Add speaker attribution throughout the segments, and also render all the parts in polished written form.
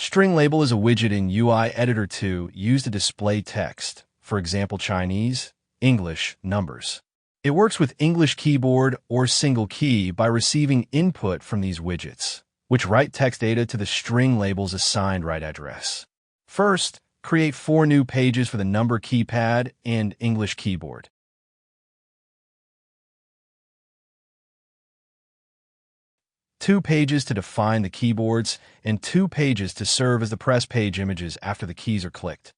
Speaker 1: String label is a widget in UI Editor 2 used to display text, for example Chinese, English, numbers. It works with English keyboard or single key by receiving input from these widgets, which write text data to the string label's assigned write address. First, create 4 new pages for the number keypad and English keyboard. Two pages to define the keyboards, and 2 pages to serve as the press page images after the keys are clicked.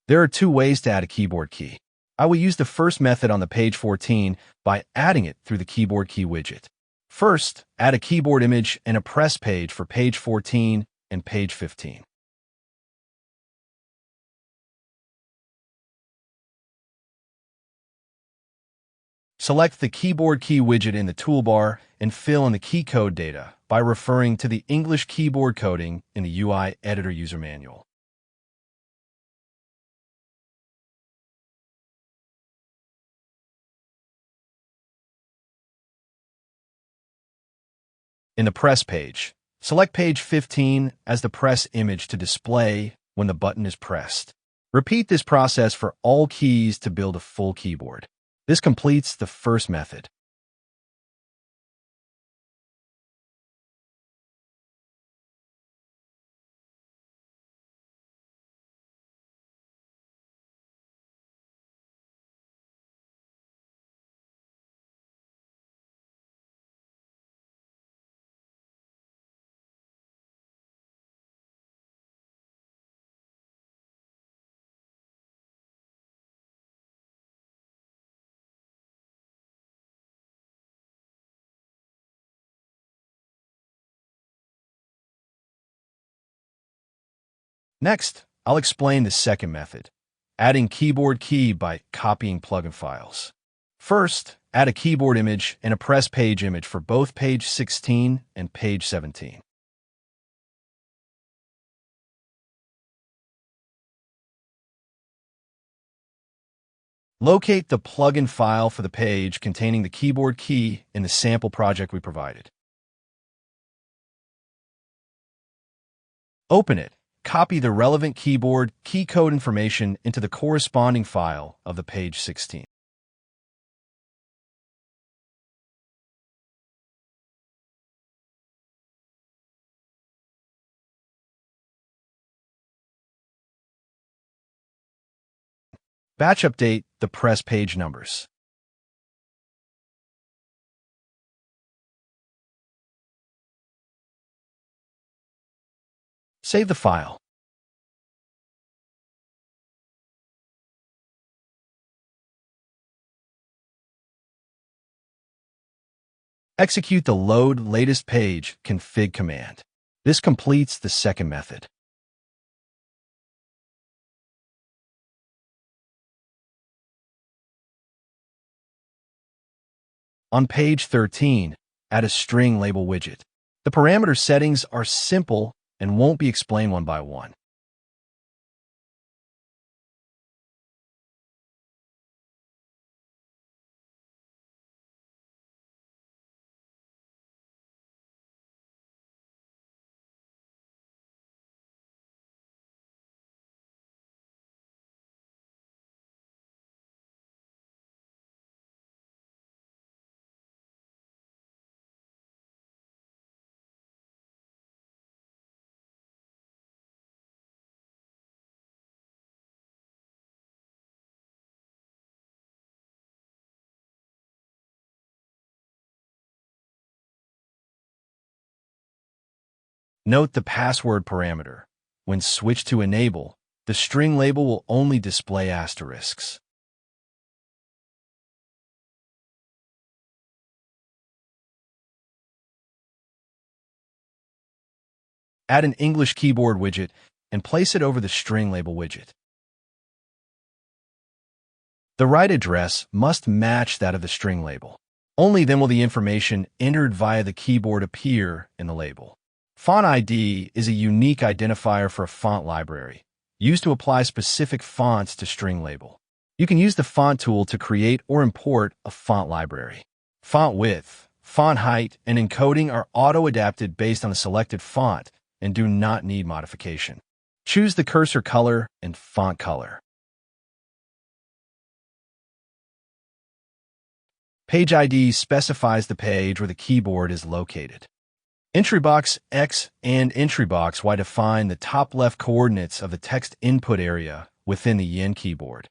Speaker 1: There are 2 ways to add a keyboard key. I will use the first method on the page 14 by adding it through the keyboard key widget. First, add a keyboard image and a press page for page 14 and page 15. Select the keyboard key widget in the toolbar and fill in the key code data by referring to the English keyboard coding in the UI Editor user manual. In the press page, select page 15 as the press image to display when the button is pressed. Repeat this process for all keys to build a full keyboard. This completes the first method. Next, I'll explain the second method, adding keyboard key by copying plugin files. First, add a keyboard image and a press page image for both page 16 and page 17. Locate the plugin file for the page containing the keyboard key in the sample project we provided. Open it. Copy the relevant keyboard key code information into the corresponding file of the page 16. Batch update the press page numbers. Save the file. Execute the load latest page config command. This completes the second method. On page 13, add a string label widget. The parameter settings are simple and won't be explained one by one. Note the password parameter. When switched to enable, the string label will only display asterisks. Add an English keyboard widget and place it over the string label widget. The right address must match that of the string label. Only then will the information entered via the keyboard appear in the label. Font ID is a unique identifier for a font library, used to apply specific fonts to string label. You can use the font tool to create or import a font library. Font width, font height, and encoding are auto-adapted based on a selected font and do not need modification. Choose the cursor color and font color. Page ID specifies the page where the keyboard is located. Entry box X and entry box Y define the top left coordinates of the text input area within the Yin keyboard.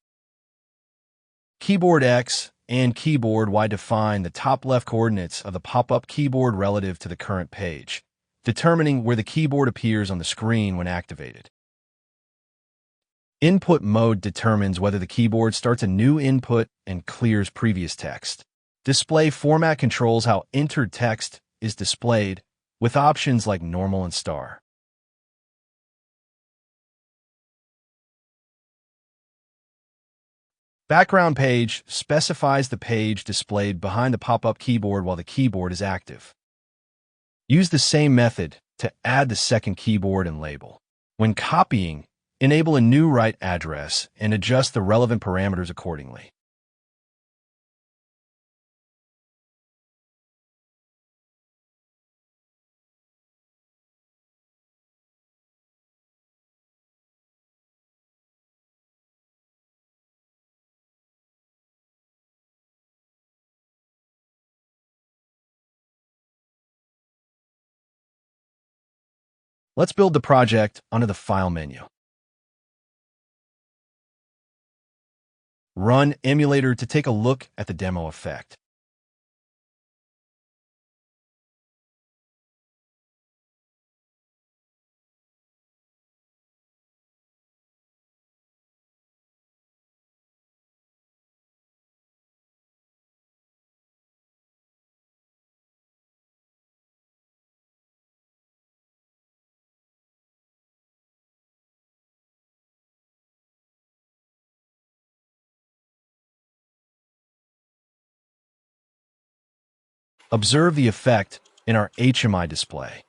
Speaker 1: Keyboard X and keyboard Y define the top left coordinates of the pop-up keyboard relative to the current page, determining where the keyboard appears on the screen when activated. Input mode determines whether the keyboard starts a new input and clears previous text. Display format controls how entered text is displayed, with options like normal and star. Background page specifies the page displayed behind the pop-up keyboard while the keyboard is active. Use the same method to add the second keyboard and label. When copying, enable a new write address and adjust the relevant parameters accordingly. Let's build the project under the File menu. Run emulator to take a look at the demo effect. Observe the effect in our HMI display.